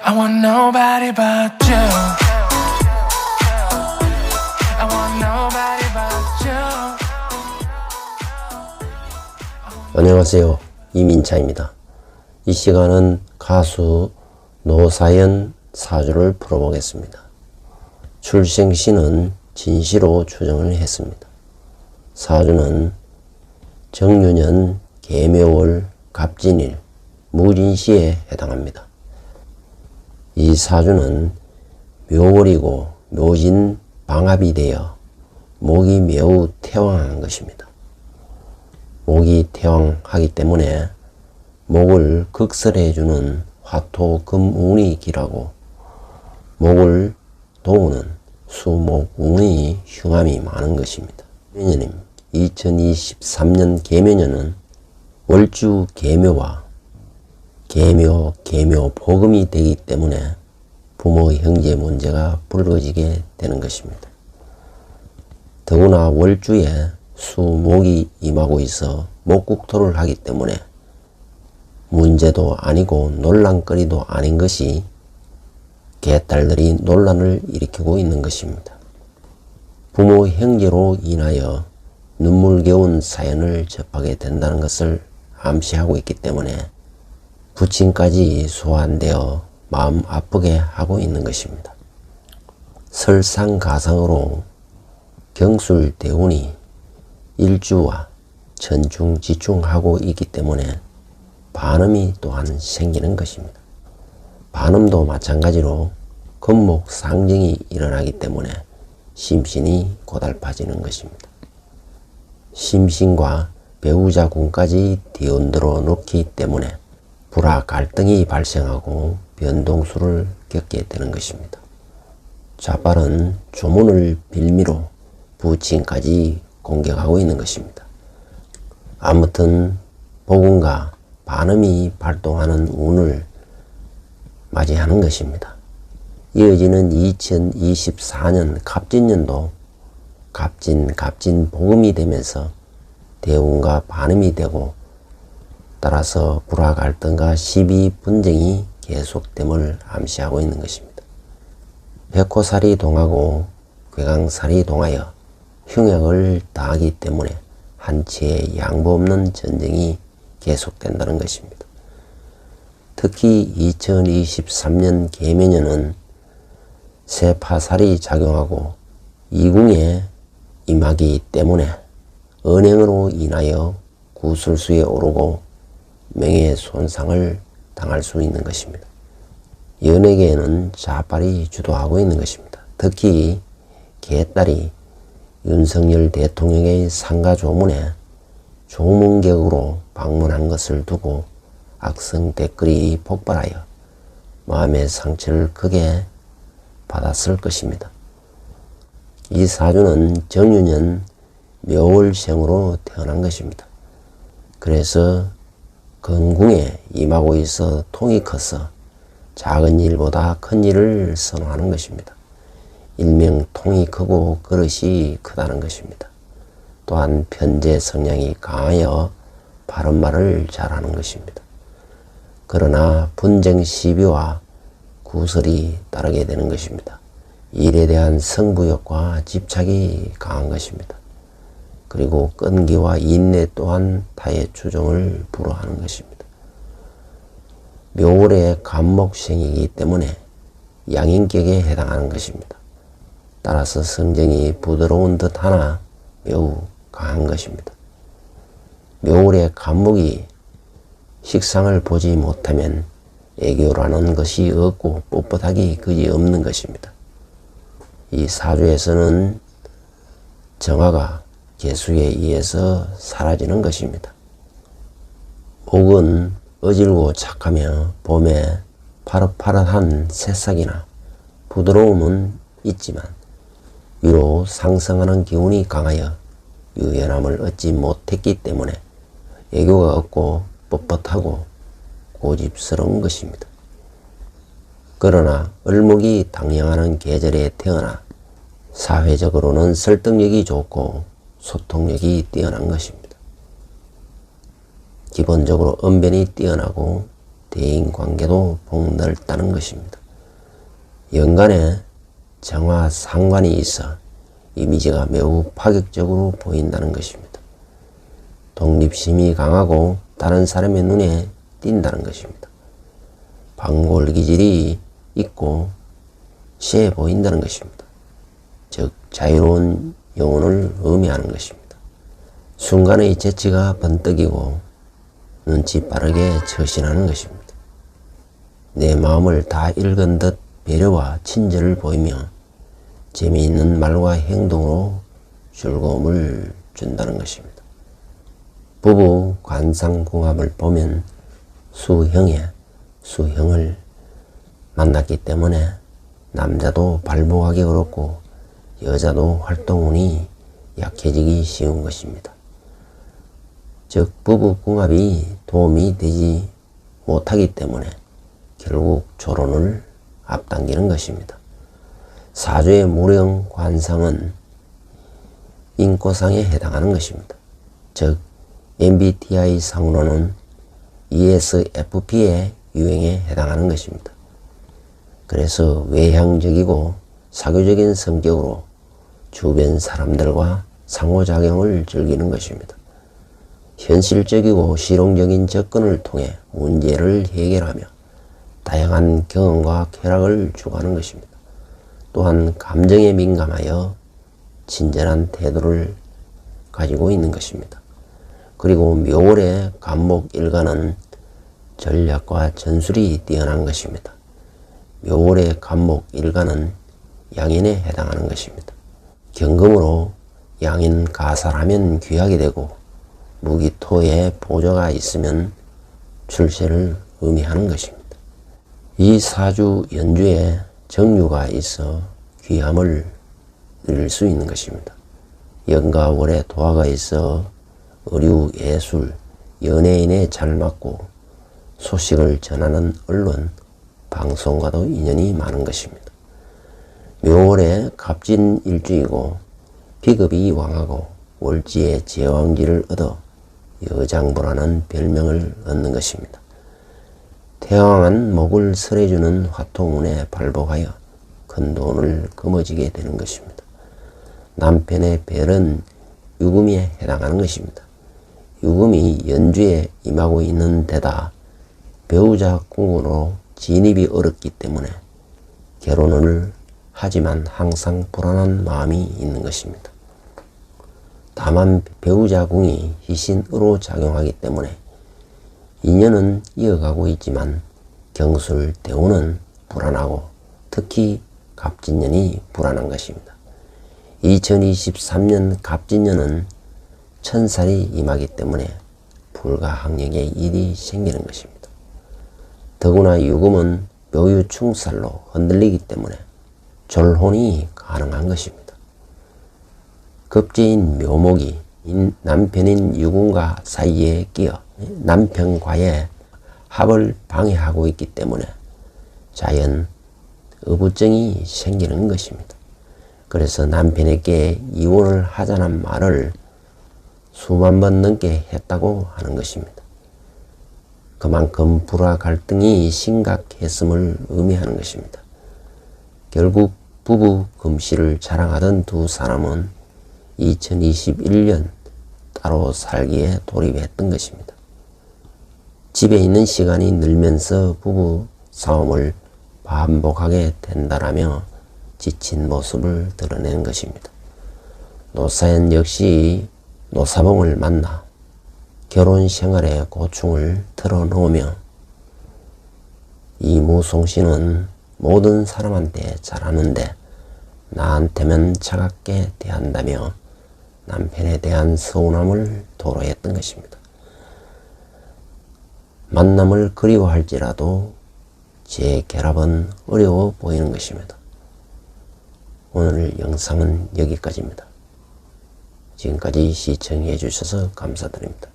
I want nobody but you. I want nobody but you. 안녕하세요. 이민차입니다. 이 시간은 가수 노사연 사주를 풀어보겠습니다. 출생시는 진시로 추정을 했습니다. 사주는 정유년 계묘월 갑진일 무진시에 해당합니다. 이 사주는 묘월이고 묘진 방합이 되어 목이 매우 태왕한 것입니다. 목이 태왕하기 때문에 목을 극설해주는 화토금운이 길하고 목을 도우는 수목운이 흉함이 많은 것입니다. 개묘년 2023년 개묘년은 월주 개묘와 계묘 복음이 되기 때문에 부모 형제 문제가 불거지게 되는 것입니다. 더구나 월주에 수목이 임하고 있어 목국토를 하기 때문에 문제도 아니고 논란거리도 아닌 것이 개딸들이 논란을 일으키고 있는 것입니다. 부모 형제로 인하여 눈물겨운 사연을 접하게 된다는 것을 암시하고 있기 때문에 부친까지 소환되어 마음 아프게 하고 있는 것입니다. 설상가상으로 경술대운이 일주와 천중지중하고 있기 때문에 반음이 또한 생기는 것입니다. 반음도 마찬가지로 금목상정이 일어나기 때문에 심신이 고달파지는 것입니다. 심신과 배우자군까지 뒤흔들어 놓기 때문에 불화 갈등이 발생하고 변동수를 겪게 되는 것입니다. 좌빨은 조문을 빌미로 부친까지 공격하고 있는 것입니다. 아무튼 복음과 반음이 발동하는 운을 맞이하는 것입니다. 이어지는 2024년 갑진년도 갑진 복음이 되면서 대운과 반음이 되고 따라서 불화 갈등과 시비 분쟁이 계속됨을 암시하고 있는 것입니다. 백호살이 동하고 괴강살이 동하여 흉약을 당하기 때문에 한치의 양보 없는 전쟁이 계속된다는 것입니다. 특히 2023년 개묘년은 세파살이 작용하고 이궁에 임하기 때문에 언행으로 인하여 구술수에 오르고 명예 손상을 당할 수 있는 것입니다. 연예계에는 좌빨이 주도하고 있는 것입니다. 특히 개딸이 윤석열 대통령의 상가조문에 조문객으로 방문한 것을 두고 악성 댓글이 폭발하여 마음의 상처를 크게 받았을 것입니다. 이 사주는 정유년 묘월생으로 태어난 것입니다. 그래서 건궁에 임하고 있어 통이 커서 작은 일보다 큰 일을 선호하는 것입니다. 일명 통이 크고 그릇이 크다는 것입니다. 또한 편재 성향이 강하여 바른 말을 잘하는 것입니다. 그러나 분쟁 시비와 구설이 따르게 되는 것입니다. 일에 대한 승부욕과 집착이 강한 것입니다. 그리고 끈기와 인내 또한 타의 추종을 불허하는 것입니다. 묘월의 간목생이기 때문에 양인격에 해당하는 것입니다. 따라서 성정이 부드러운 듯 하나 매우 강한 것입니다. 묘월의 간목이 식상을 보지 못하면 애교라는 것이 없고 뻣뻣하기 그지 없는 것입니다. 이 사주에서는 정화가 개수에 의해서 사라지는 것입니다. 목은 어질고 착하며 봄에 파릇파릇한 새싹이나 부드러움은 있지만 위로 상승하는 기운이 강하여 유연함을 얻지 못했기 때문에 애교가 없고 뻣뻣하고 고집스러운 것입니다. 그러나 을목이 당령하는 계절에 태어나 사회적으로는 설득력이 좋고 소통력이 뛰어난 것입니다. 기본적으로 언변이 뛰어나고 대인관계도 폭넓다는 것입니다. 연간에 정화 상관이 있어 이미지가 매우 파격적으로 보인다는 것입니다. 독립심이 강하고 다른 사람의 눈에 띈다는 것입니다. 방골 기질이 있고 시해 보인다는 것입니다. 즉 자유로운 영혼을 의미하는 것입니다. 순간의 재치가 번뜩이고 눈치 빠르게 처신하는 것입니다. 내 마음을 다 읽은 듯 배려와 친절을 보이며 재미있는 말과 행동으로 즐거움을 준다는 것입니다. 부부 관상궁합을 보면 수형을 만났기 때문에 남자도 발복하기 어렵고 여자도 활동운이 약해지기 쉬운 것입니다. 즉 부부궁합이 도움이 되지 못하기 때문에 결국 결혼을 앞당기는 것입니다. 사주의 무령 관상은 인꼬상에 해당하는 것입니다. 즉 MBTI 상으로는 ESFP의 유형에 해당하는 것입니다. 그래서 외향적이고 사교적인 성격으로 주변 사람들과 상호작용을 즐기는 것입니다. 현실적이고 실용적인 접근을 통해 문제를 해결하며 다양한 경험과 쾌락을 추구하는 것입니다. 또한 감정에 민감하여 친절한 태도를 가지고 있는 것입니다. 그리고 묘월의 간목일간은 전략과 전술이 뛰어난 것입니다. 묘월의 간목일간은 양인에 해당하는 것입니다. 경금으로 양인 가살하면 귀하게 되고 무기토에 보조가 있으면 출세를 의미하는 것입니다. 이 사주 연주에 정유가 있어 귀함을 누릴 수 있는 것입니다. 연과 월에 도화가 있어 의류, 예술, 연예인에 잘 맞고 소식을 전하는 언론, 방송과도 인연이 많은 것입니다. 묘월에 갑진 일주이고 비급이 왕하고 월지에 제왕지를 얻어 여장부라는 별명을 얻는 것입니다. 태왕한 목을 설해주는 화통운에 발복하여 큰 돈을 거머쥐게 되는 것입니다. 남편의 별은 유금에 해당하는 것입니다. 유금이 연주에 임하고 있는 데다 배우자 궁으로 진입이 어렵기 때문에 결혼을 하지만 항상 불안한 마음이 있는 것입니다. 다만 배우자 궁이 희신으로 작용하기 때문에 인연은 이어가고 있지만 경술 대운은 불안하고 특히 갑진년이 불안한 것입니다. 2023년 갑진년은 천살이 임하기 때문에 불가항력의 일이 생기는 것입니다. 더구나 유금은 묘유충살로 흔들리기 때문에 졸혼이 가능한 것입니다. 급제인 묘목이 남편인 유금과 사이에 끼어 남편과의 합을 방해하고 있기 때문에 자연 의부증이 생기는 것입니다. 그래서 남편에게 이혼을 하자는 말을 수만 번 넘게 했다고 하는 것입니다. 그만큼 불화 갈등이 심각했음을 의미하는 것입니다. 결국 부부 금실을 자랑하던 두 사람은 2021년 따로 살기에 돌입했던 것입니다. 집에 있는 시간이 늘면서 부부 싸움을 반복하게 된다라며 지친 모습을 드러내는 것입니다. 노사연 역시 노사봉을 만나 결혼 생활의 고충을 털어놓으며 이무송씨는 모든 사람한테 잘하는데 나한테만 차갑게 대한다며 남편에 대한 서운함을 토로했던 것입니다. 만남을 그리워할지라도 재결합은 어려워 보이는 것입니다. 오늘 영상은 여기까지입니다. 지금까지 시청해 주셔서 감사드립니다.